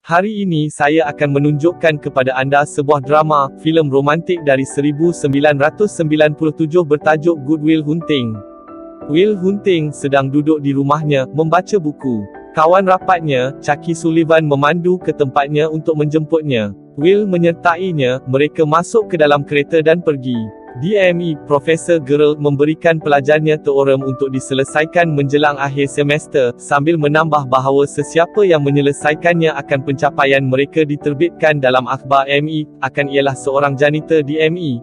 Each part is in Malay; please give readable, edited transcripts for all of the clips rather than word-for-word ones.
Hari ini saya akan menunjukkan kepada anda sebuah drama, filem romantik dari 1997 bertajuk Good Will Hunting. Will Hunting sedang duduk di rumahnya, membaca buku. Kawan rapatnya, Chucky Sullivan memandu ke tempatnya untuk menjemputnya. Will menyertainya, mereka masuk ke dalam kereta dan pergi. DME, Profesor Gerald memberikan pelajarnya teorem untuk diselesaikan menjelang akhir semester, sambil menambah bahawa sesiapa yang menyelesaikannya akan pencapaian mereka diterbitkan dalam akhbar ME, akan ialah seorang janitor DME.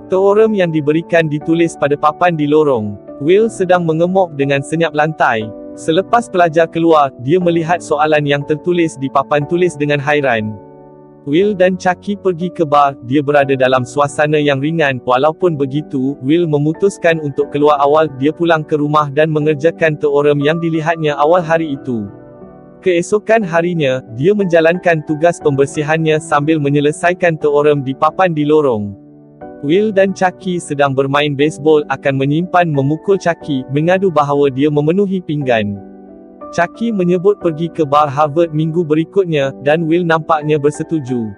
Teorem yang diberikan ditulis pada papan di lorong. Will sedang mengemuk dengan senyap lantai. Selepas pelajar keluar, dia melihat soalan yang tertulis di papan tulis dengan hairan. Will dan Chucky pergi ke bar, dia berada dalam suasana yang ringan. Walaupun begitu, Will memutuskan untuk keluar awal. Dia pulang ke rumah dan mengerjakan teorem yang dilihatnya awal hari itu. Keesokan harinya, dia menjalankan tugas pembersihannya sambil menyelesaikan teorem di papan di lorong. Will dan Chucky sedang bermain baseball, akan menyimpan memukul Chucky, mengadu bahawa dia memenuhi pinggan. Chucky menyebut pergi ke bar Harvard minggu berikutnya, dan Will nampaknya bersetuju.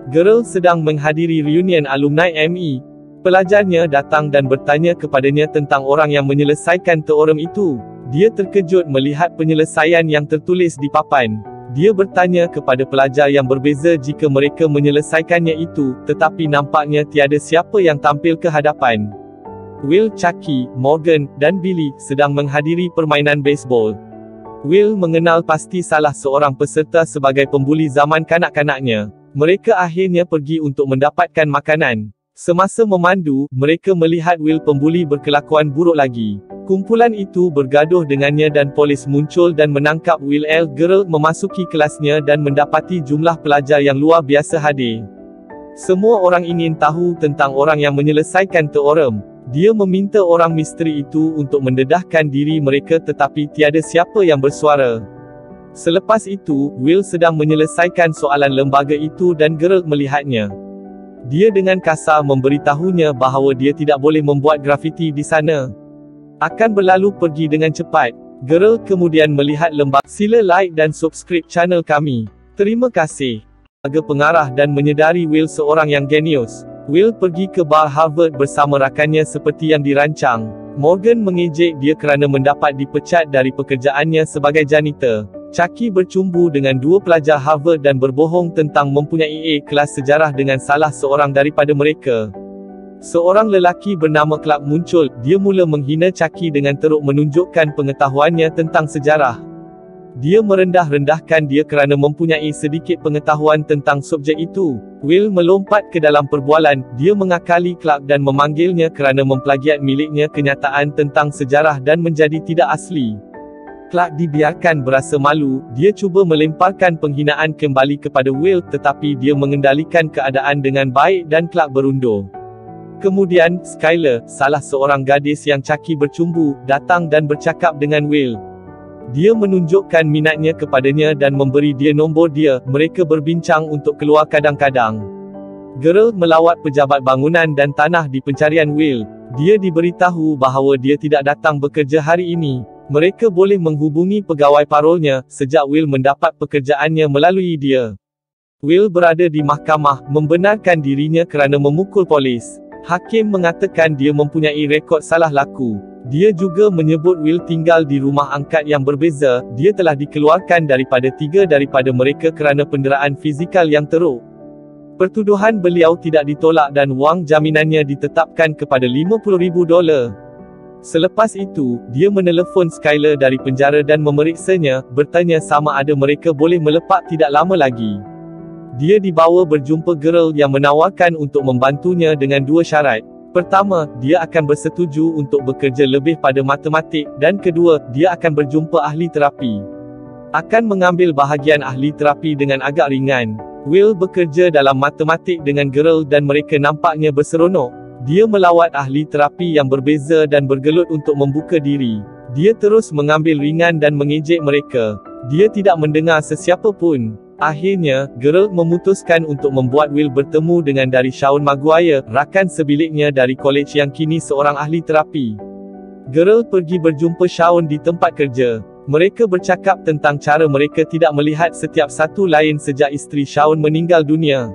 Gerald sedang menghadiri reunion alumni ME. Pelajarnya datang dan bertanya kepadanya tentang orang yang menyelesaikan teorem itu. Dia terkejut melihat penyelesaian yang tertulis di papan. Dia bertanya kepada pelajar yang berbeza jika mereka menyelesaikannya itu, tetapi nampaknya tiada siapa yang tampil ke hadapan. Will, Chucky, Morgan, dan Billy sedang menghadiri permainan baseball. Will mengenal pasti salah seorang peserta sebagai pembuli zaman kanak-kanaknya. Mereka akhirnya pergi untuk mendapatkan makanan. Semasa memandu, mereka melihat Will pembuli berkelakuan buruk lagi. Kumpulan itu bergaduh dengannya dan polis muncul dan menangkap Will. Gerald memasuki kelasnya dan mendapati jumlah pelajar yang luar biasa hadir. Semua orang ingin tahu tentang orang yang menyelesaikan teorem. Dia meminta orang misteri itu untuk mendedahkan diri mereka, tetapi tiada siapa yang bersuara. Selepas itu, Will sedang menyelesaikan soalan lembaga itu dan Gerald melihatnya. Dia dengan kasar memberitahunya bahawa dia tidak boleh membuat grafiti di sana. Akan berlalu pergi dengan cepat. Gerald kemudian melihat lembaga. Sila like dan subscribe channel kami. Terima kasih. Sebagai pengarah dan menyedari Will seorang yang genius. Will pergi ke bar Harvard bersama rakannya seperti yang dirancang. Morgan mengejek dia kerana mendapat dipecat dari pekerjaannya sebagai janitor. Chucky bercumbu dengan dua pelajar Harvard dan berbohong tentang mempunyai A kelas sejarah dengan salah seorang daripada mereka. Seorang lelaki bernama Clark muncul. Dia mula menghina Chucky dengan teruk menunjukkan pengetahuannya tentang sejarah. Dia merendah-rendahkan dia kerana mempunyai sedikit pengetahuan tentang subjek itu. Will melompat ke dalam perbualan. Dia mengakali Clark dan memanggilnya kerana memplagiat miliknya kenyataan tentang sejarah dan menjadi tidak asli. Clark dibiarkan berasa malu. Dia cuba melemparkan penghinaan kembali kepada Will, tetapi dia mengendalikan keadaan dengan baik dan Clark berundur. Kemudian, Skyler, salah seorang gadis yang Chucky bercumbu, datang dan bercakap dengan Will. Dia menunjukkan minatnya kepadanya dan memberi dia nombor dia. Mereka berbincang untuk keluar kadang-kadang. Gerald melawat pejabat bangunan dan tanah di pencarian Will. Dia diberitahu bahawa dia tidak datang bekerja hari ini. Mereka boleh menghubungi pegawai parolnya, sejak Will mendapat pekerjaannya melalui dia. Will berada di mahkamah, membenarkan dirinya kerana memukul polis. Hakim mengatakan dia mempunyai rekod salah laku. Dia juga menyebut Will tinggal di rumah angkat yang berbeza. Dia telah dikeluarkan daripada 3 daripada mereka kerana penderaan fizikal yang teruk. Pertuduhan beliau tidak ditolak dan wang jaminannya ditetapkan kepada $50,000. Selepas itu, dia menelefon Skyler dari penjara dan memeriksanya, bertanya sama ada mereka boleh melepak tidak lama lagi. Dia dibawa berjumpa Gerald yang menawarkan untuk membantunya dengan 2 syarat. Pertama, dia akan bersetuju untuk bekerja lebih pada matematik, dan kedua, dia akan berjumpa ahli terapi. Akan mengambil bahagian ahli terapi dengan agak ringan. Will bekerja dalam matematik dengan Gerald dan mereka nampaknya berseronok. Dia melawat ahli terapi yang berbeza dan bergelut untuk membuka diri. Dia terus mengambil ringan dan mengejek mereka. Dia tidak mendengar sesiapa pun. Akhirnya, Gerald memutuskan untuk membuat Will bertemu dengan dari Shaun Maguire, rakan sebiliknya dari kolej yang kini seorang ahli terapi. Gerald pergi berjumpa Shaun di tempat kerja. Mereka bercakap tentang cara mereka tidak melihat setiap satu lain sejak isteri Shaun meninggal dunia.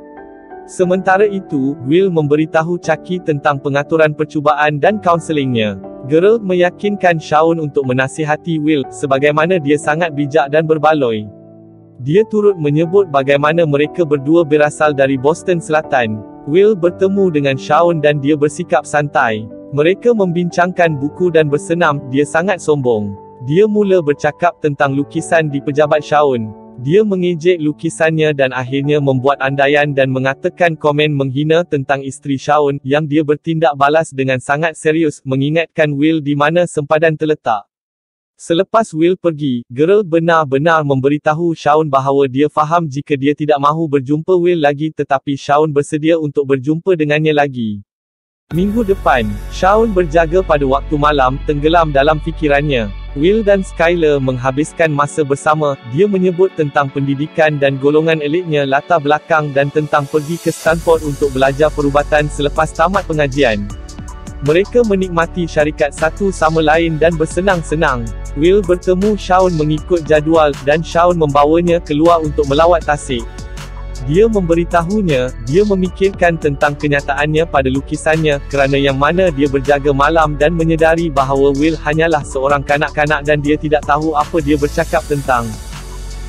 Sementara itu, Will memberitahu Chucky tentang pengaturan percubaan dan kaunselingnya. Gerald meyakinkan Shaun untuk menasihati Will, sebagaimana dia sangat bijak dan berbaloi. Dia turut menyebut bagaimana mereka berdua berasal dari Boston Selatan. Will bertemu dengan Shaun dan dia bersikap santai. Mereka membincangkan buku dan bersenam. Dia sangat sombong. Dia mula bercakap tentang lukisan di pejabat Shaun. Dia mengejek lukisannya dan akhirnya membuat andaian dan mengatakan komen menghina tentang isteri Shaun, yang dia bertindak balas dengan sangat serius, mengingatkan Will di mana sempadan terletak. Selepas Will pergi, Gerald benar-benar memberitahu Shaun bahawa dia faham jika dia tidak mahu berjumpa Will lagi, tetapi Shaun bersedia untuk berjumpa dengannya lagi. Minggu depan, Shaun berjaga pada waktu malam, tenggelam dalam fikirannya. Will dan Skyler menghabiskan masa bersama. Dia menyebut tentang pendidikan dan golongan elitnya, latar belakang dan tentang pergi ke Stanford untuk belajar perubatan selepas tamat pengajian. Mereka menikmati syarikat satu sama lain dan bersenang-senang. Will bertemu Shaun mengikut jadual, dan Shaun membawanya keluar untuk melawat tasik. Dia memberitahunya, dia memikirkan tentang kenyataannya pada lukisannya, kerana yang mana dia berjaga malam dan menyedari bahawa Will hanyalah seorang kanak-kanak dan dia tidak tahu apa dia bercakap tentang.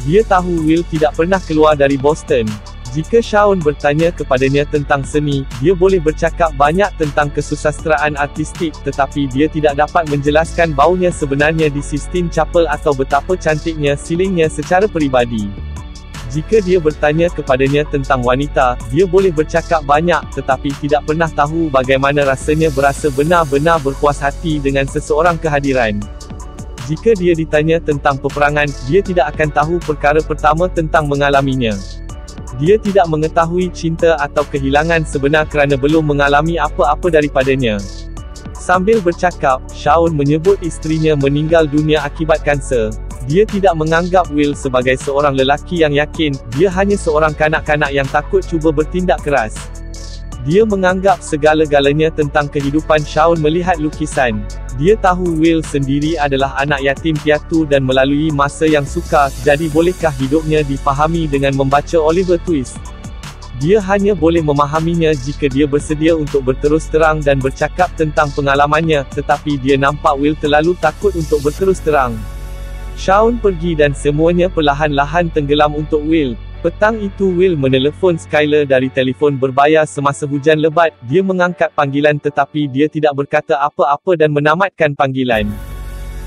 Dia tahu Will tidak pernah keluar dari Boston. Jika Shaun bertanya kepadanya tentang seni, dia boleh bercakap banyak tentang kesusastraan artistik, tetapi dia tidak dapat menjelaskan baunya sebenarnya di Sistine Chapel atau betapa cantiknya silingnya secara peribadi. Jika dia bertanya kepadanya tentang wanita, dia boleh bercakap banyak, tetapi tidak pernah tahu bagaimana rasanya berasa benar-benar berpuas hati dengan seseorang kehadiran. Jika dia ditanya tentang peperangan, dia tidak akan tahu perkara pertama tentang mengalaminya. Dia tidak mengetahui cinta atau kehilangan sebenar kerana belum mengalami apa-apa daripadanya. Sambil bercakap, Shaun menyebut isterinya meninggal dunia akibat kanser. Dia tidak menganggap Will sebagai seorang lelaki yang yakin, dia hanya seorang kanak-kanak yang takut cuba bertindak keras. Dia menganggap segala-galanya tentang kehidupan Shaun melihat lukisan. Dia tahu Will sendiri adalah anak yatim piatu dan melalui masa yang sukar, jadi bolehkah hidupnya difahami dengan membaca Oliver Twist? Dia hanya boleh memahaminya jika dia bersedia untuk berterus terang dan bercakap tentang pengalamannya, tetapi dia nampak Will terlalu takut untuk berterus terang. Shaun pergi dan semuanya perlahan-lahan tenggelam untuk Will. Petang itu Will menelefon Skyler dari telefon berbayar semasa hujan lebat. Dia mengangkat panggilan tetapi dia tidak berkata apa-apa dan menamatkan panggilan.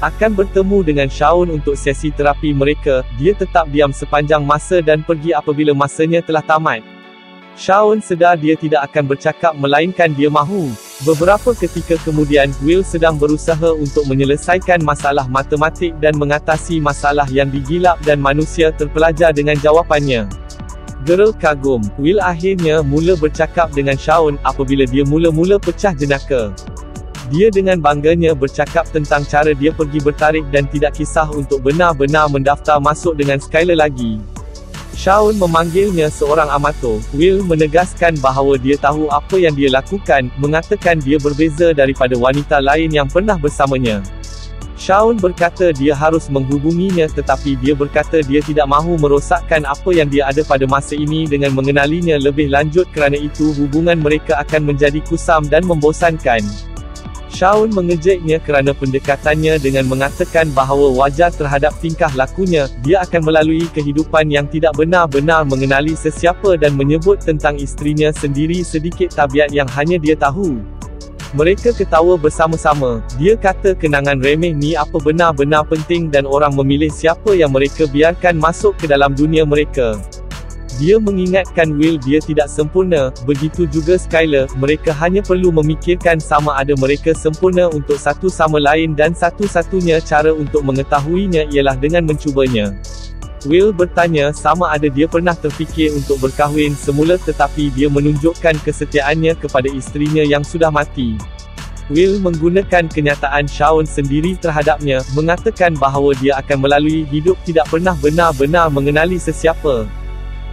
Akan bertemu dengan Shaun untuk sesi terapi mereka, dia tetap diam sepanjang masa dan pergi apabila masanya telah tamat. Shaun sedar dia tidak akan bercakap melainkan dia mahu. Beberapa ketika kemudian, Will sedang berusaha untuk menyelesaikan masalah matematik dan mengatasi masalah yang digilap dan manusia terpelajar dengan jawapannya. Gerald kagum. Will akhirnya mula bercakap dengan Shaun, apabila dia mula-mula pecah jenaka. Dia dengan bangganya bercakap tentang cara dia pergi bertarik dan tidak kisah untuk benar-benar mendaftar masuk dengan Skyler lagi. Shaun memanggilnya seorang amatur. Will menegaskan bahawa dia tahu apa yang dia lakukan, mengatakan dia berbeza daripada wanita lain yang pernah bersamanya. Shaun berkata dia harus menghubunginya tetapi dia berkata dia tidak mahu merosakkan apa yang dia ada pada masa ini dengan mengenalinya lebih lanjut kerana itu hubungan mereka akan menjadi kusam dan membosankan. Shaun mengejeknya kerana pendekatannya dengan mengatakan bahawa wajar terhadap tingkah lakunya, dia akan melalui kehidupan yang tidak benar-benar mengenali sesiapa dan menyebut tentang isterinya sendiri sedikit tabiat yang hanya dia tahu. Mereka ketawa bersama-sama. Dia kata kenangan remeh ni apa benar-benar penting dan orang memilih siapa yang mereka biarkan masuk ke dalam dunia mereka. Dia mengingatkan Will dia tidak sempurna, begitu juga Skyler, mereka hanya perlu memikirkan sama ada mereka sempurna untuk satu sama lain dan satu-satunya cara untuk mengetahuinya ialah dengan mencubanya. Will bertanya sama ada dia pernah terfikir untuk berkahwin semula tetapi dia menunjukkan kesetiaannya kepada isterinya yang sudah mati. Will menggunakan kenyataan Shaun sendiri terhadapnya, mengatakan bahawa dia akan melalui hidup tidak pernah benar-benar mengenali sesiapa.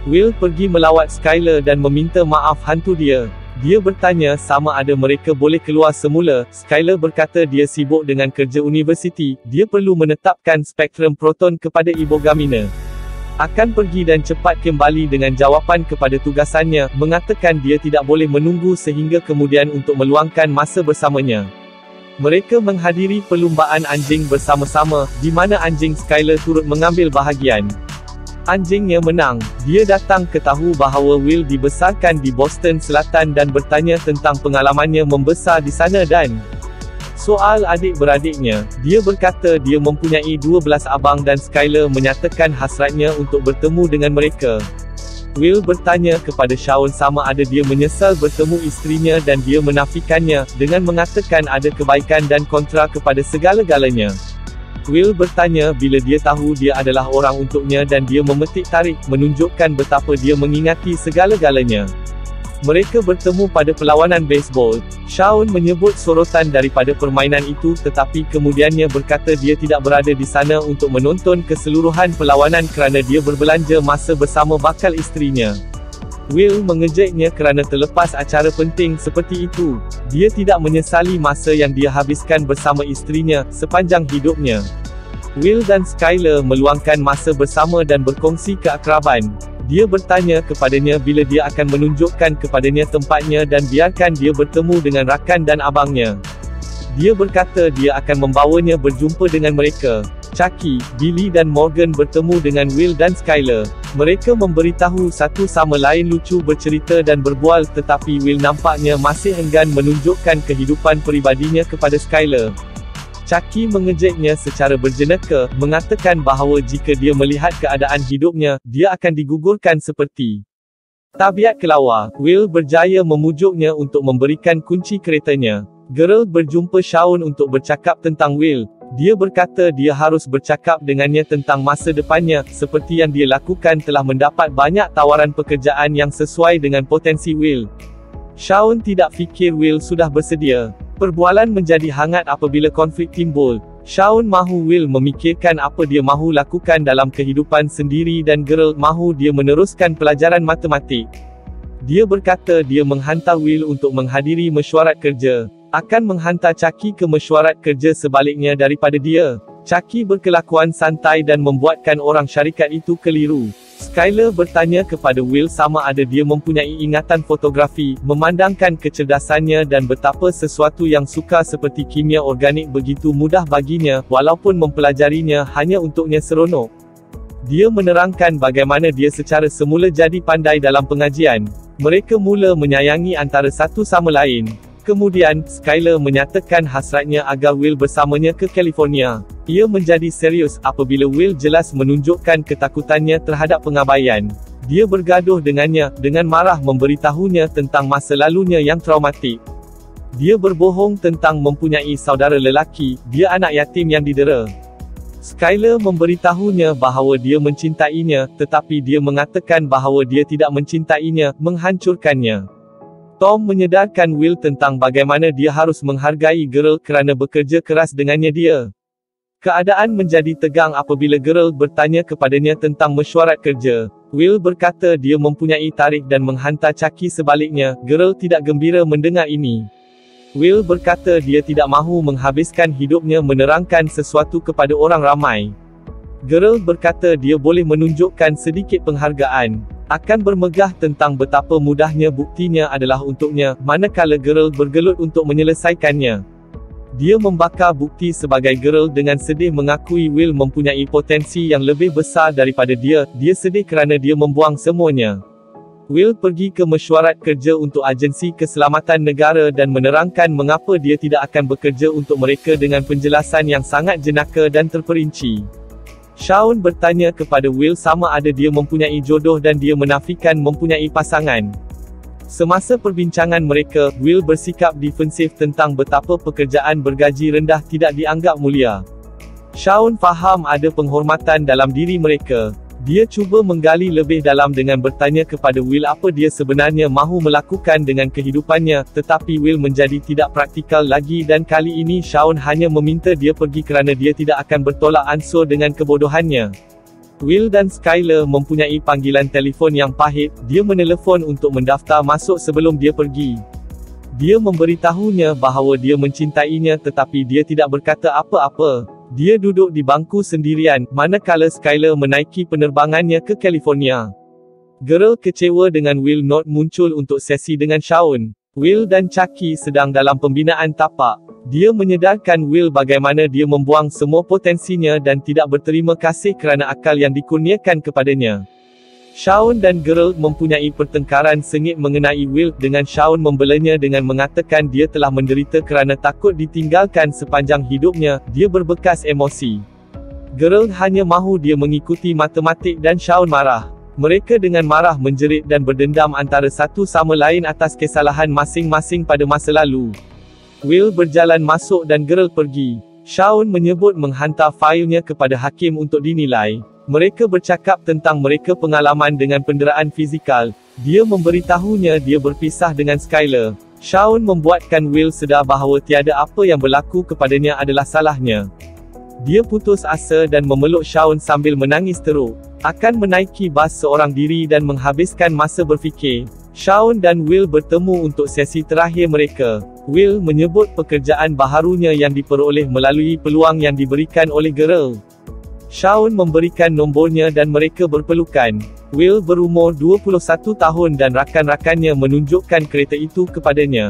Will pergi melawat Skyler dan meminta maaf hantu dia. Dia bertanya sama ada mereka boleh keluar semula. Skyler berkata dia sibuk dengan kerja universiti, dia perlu menetapkan spektrum proton kepada ibogamina. Akan pergi dan cepat kembali dengan jawapan kepada tugasannya, mengatakan dia tidak boleh menunggu sehingga kemudian untuk meluangkan masa bersamanya. Mereka menghadiri perlumbaan anjing bersama-sama, di mana anjing Skyler turut mengambil bahagian. Anjingnya menang. Dia datang ketahu bahawa Will dibesarkan di Boston Selatan dan bertanya tentang pengalamannya membesar di sana dan soal adik-beradiknya. Dia berkata dia mempunyai 12 abang dan Skyler menyatakan hasratnya untuk bertemu dengan mereka. Will bertanya kepada Shaun sama ada dia menyesal bertemu isterinya dan dia menafikannya, dengan mengatakan ada kebaikan dan kontra kepada segala-galanya. Will bertanya bila dia tahu dia adalah orang untuknya dan dia memetik tarik, menunjukkan betapa dia mengingati segala-galanya. Mereka bertemu pada perlawanan baseball. Shaun menyebut sorotan daripada permainan itu tetapi kemudiannya berkata dia tidak berada di sana untuk menonton keseluruhan perlawanan kerana dia berbelanja masa bersama bakal isterinya. Will mengejeknya kerana terlepas acara penting seperti itu. Dia tidak menyesali masa yang dia habiskan bersama isterinya sepanjang hidupnya. Will dan Skyler meluangkan masa bersama dan berkongsi keakraban. Dia bertanya kepadanya bila dia akan menunjukkan kepadanya tempatnya dan biarkan dia bertemu dengan rakan dan abangnya. Dia berkata dia akan membawanya berjumpa dengan mereka. Chucky, Billy dan Morgan bertemu dengan Will dan Skyler. Mereka memberitahu satu sama lain lucu bercerita dan berbual tetapi Will nampaknya masih enggan menunjukkan kehidupan peribadinya kepada Skyler. Chucky mengejeknya secara berjenaka, mengatakan bahawa jika dia melihat keadaan hidupnya, dia akan digugurkan seperti tabiat kelawar. Will berjaya memujuknya untuk memberikan kunci keretanya. Gerald berjumpa Shaun untuk bercakap tentang Will. Dia berkata dia harus bercakap dengannya tentang masa depannya, seperti yang dia lakukan telah mendapat banyak tawaran pekerjaan yang sesuai dengan potensi Will. Shaun tidak fikir Will sudah bersedia. Perbualan menjadi hangat apabila konflik timbul. Shaun mahu Will memikirkan apa dia mahu lakukan dalam kehidupan sendiri dan Gerald mahu dia meneruskan pelajaran matematik. Dia berkata dia menghantar Will untuk menghadiri mesyuarat kerja. Akan menghantar Chucky ke mesyuarat kerja sebaliknya daripada dia. Chucky berkelakuan santai dan membuatkan orang syarikat itu keliru. Skyler bertanya kepada Will sama ada dia mempunyai ingatan fotografi, memandangkan kecerdasannya dan betapa sesuatu yang sukar seperti kimia organik begitu mudah baginya, walaupun mempelajarinya hanya untuknya seronok. Dia menerangkan bagaimana dia secara semula jadi pandai dalam pengajian. Mereka mula menyayangi antara satu sama lain. Kemudian, Skyler menyatakan hasratnya agar Will bersamanya ke California. Ia menjadi serius apabila Will jelas menunjukkan ketakutannya terhadap pengabaian. Dia bergaduh dengannya, dengan marah memberitahunya tentang masa lalunya yang traumatik. Dia berbohong tentang mempunyai saudara lelaki, dia anak yatim yang didera. Skyler memberitahunya bahawa dia mencintainya, tetapi dia mengatakan bahawa dia tidak mencintainya, menghancurkannya. Tom menyedarkan Will tentang bagaimana dia harus menghargai Gerald kerana bekerja keras dengannya dia. Keadaan menjadi tegang apabila Gerald bertanya kepadanya tentang mesyuarat kerja. Will berkata dia mempunyai tarik dan menghantar Chucky sebaliknya. Gerald tidak gembira mendengar ini. Will berkata dia tidak mahu menghabiskan hidupnya menerangkan sesuatu kepada orang ramai. Gerald berkata dia boleh menunjukkan sedikit penghargaan. Akan bermegah tentang betapa mudahnya buktinya adalah untuknya, manakala Gerald bergelut untuk menyelesaikannya. Dia membakar bukti sebagai Gerald dengan sedih mengakui Will mempunyai potensi yang lebih besar daripada dia. Dia sedih kerana dia membuang semuanya. Will pergi ke mesyuarat kerja untuk agensi keselamatan negara dan menerangkan mengapa dia tidak akan bekerja untuk mereka dengan penjelasan yang sangat jenaka dan terperinci. Shaun bertanya kepada Will sama ada dia mempunyai jodoh dan dia menafikan mempunyai pasangan. Semasa perbincangan mereka, Will bersikap defensif tentang betapa pekerjaan bergaji rendah tidak dianggap mulia. Shaun faham ada penghormatan dalam diri mereka. Dia cuba menggali lebih dalam dengan bertanya kepada Will apa dia sebenarnya mahu melakukan dengan kehidupannya, tetapi Will menjadi tidak praktikal lagi dan kali ini Shaun hanya meminta dia pergi kerana dia tidak akan bertolak ansur dengan kebodohannya. Will dan Skyler mempunyai panggilan telefon yang pahit. Dia menelefon untuk mendaftar masuk sebelum dia pergi. Dia memberitahunya bahawa dia mencintainya tetapi dia tidak berkata apa-apa. Dia duduk di bangku sendirian, manakala Skyler menaiki penerbangannya ke California. Girl kecewa dengan Will not muncul untuk sesi dengan Shaun. Will dan Chucky sedang dalam pembinaan tapak. Dia menyedarkan Will bagaimana dia membuang semua potensinya dan tidak berterima kasih kerana akal yang dikurniakan kepadanya. Shaun dan Girl mempunyai pertengkaran sengit mengenai Will, dengan Shaun membelanya dengan mengatakan dia telah menderita kerana takut ditinggalkan sepanjang hidupnya. Dia berbekas emosi. Girl hanya mahu dia mengikuti matematik dan Shaun marah. Mereka dengan marah menjerit dan berdendam antara satu sama lain atas kesalahan masing-masing pada masa lalu. Will berjalan masuk dan Girl pergi. Shaun menyebut menghantar failnya kepada hakim untuk dinilai. Mereka bercakap tentang mereka pengalaman dengan penderaan fizikal. Dia memberitahunya dia berpisah dengan Skyler. Shaun membuatkan Will sedar bahawa tiada apa yang berlaku kepadanya adalah salahnya. Dia putus asa dan memeluk Shaun sambil menangis teruk. Akan menaiki bas seorang diri dan menghabiskan masa berfikir. Shaun dan Will bertemu untuk sesi terakhir mereka. Will menyebut pekerjaan baharunya yang diperoleh melalui peluang yang diberikan oleh Girl. Shaun memberikan nombornya dan mereka berpelukan. Will berumur 21 tahun dan rakan-rakannya menunjukkan kereta itu kepadanya.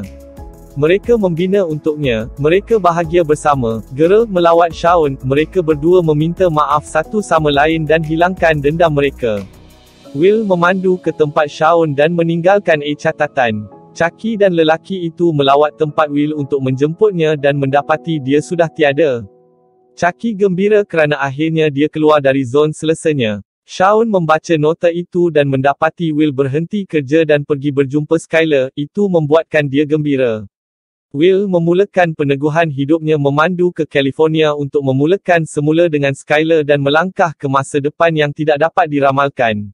Mereka membina untuknya. Mereka bahagia bersama. Girl melawat Shaun. Mereka berdua meminta maaf satu sama lain dan hilangkan dendam mereka. Will memandu ke tempat Shaun dan meninggalkan catatan. Chucky dan lelaki itu melawat tempat Will untuk menjemputnya dan mendapati dia sudah tiada. Chucky gembira kerana akhirnya dia keluar dari zon selesanya. Shaun membaca nota itu dan mendapati Will berhenti kerja dan pergi berjumpa Skyler. Itu membuatkan dia gembira. Will memulakan peneguhan hidupnya memandu ke California untuk memulakan semula dengan Skyler dan melangkah ke masa depan yang tidak dapat diramalkan.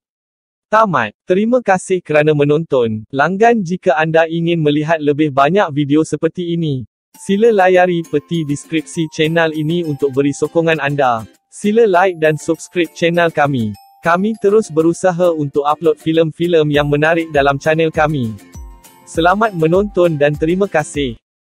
Tamat. Terima kasih kerana menonton. Langgan jika anda ingin melihat lebih banyak video seperti ini. Sila layari peti deskripsi channel ini untuk beri sokongan anda. Sila like dan subscribe channel kami. Kami terus berusaha untuk upload filem-filem yang menarik dalam channel kami. Selamat menonton dan terima kasih.